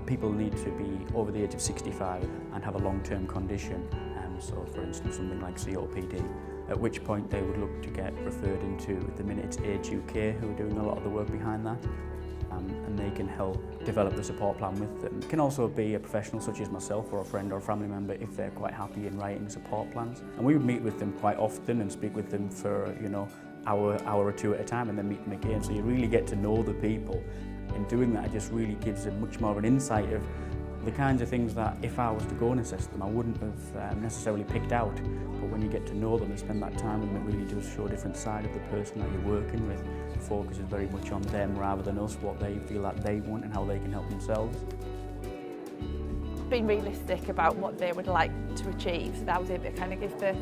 people need to be over the age of 65 and have a long-term condition, so for instance something like COPD, at which point they would look to get referred into, at the minute it's Age UK who are doing a lot of the work behind that, and they can help develop the support plan with them. It can also be a professional such as myself or a friend or a family member if they're quite happy in writing support plans. And we would meet with them quite often and speak with them for hour or two at a time and then meet them again, so you really get to know the people. In doing that, it just really gives them much more of an insight of the kinds of things that if I was to go and assess them I wouldn't have necessarily picked out, but when you get to know them and spend that time with them, it really does show a different side of the person that you're working with. The focus is very much on them rather than us, what they feel that they want and how they can help themselves. Being realistic about what they would like to achieve, so that was able to kind of give a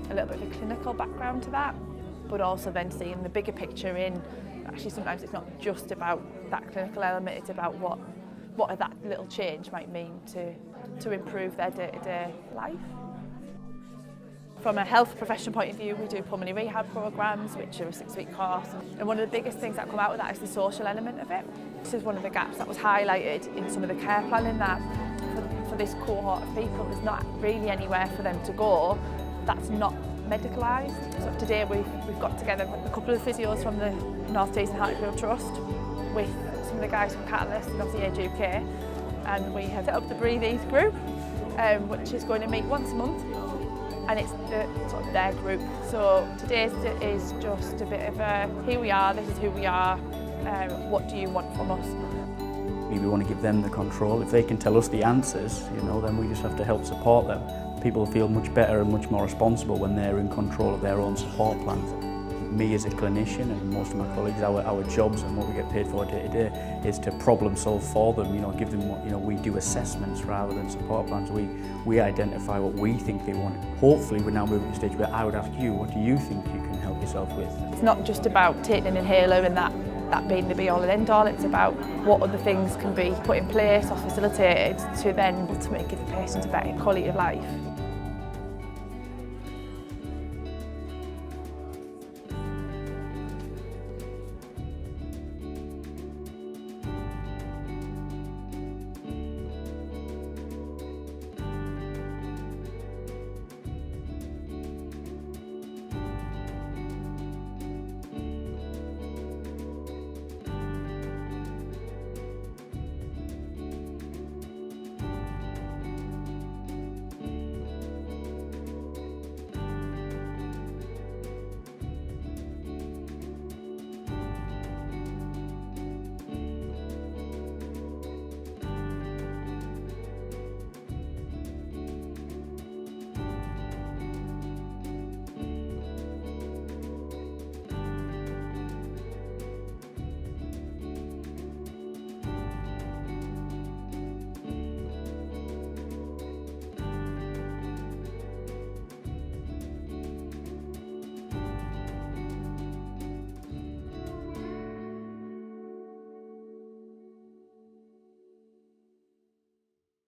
little bit of a clinical background to that, but also then seeing the bigger picture in, actually sometimes it's not just about that clinical element, it's about what that little change might mean to improve their day-to-day life. From a health profession point of view, we do pulmonary rehab programmes, which are a 6-week course, and one of the biggest things that come out of that is the social element of it. This is one of the gaps that was highlighted in some of the care planning, that for this cohort of people there's not really anywhere for them to go that's not medicalised. So today we've got together a couple of physios from the North-Tees and Hartlepool Trust with some of the guys from Catalyst and obviously Age UK, and we have set up the Breathe Ease group, which is going to meet once a month, and it's sort of their group. So today's is just a bit of a here we are, this is who we are, what do you want from us? We want to give them the control. If they can tell us the answers, then we just have to help support them. People feel much better and much more responsible when they're in control of their own support plans. Me as a clinician and most of my colleagues, our jobs and what we get paid for day to day is to problem solve for them, give them what, we do assessments rather than support plans. We identify what we think they want. Hopefully we're now moving to the stage where I would ask you, what do you think you can help yourself with? It's not just about taking an inhaler and that being the be all and end all, it's about what other things can be put in place or facilitated to then ultimately give the patient a better quality of life.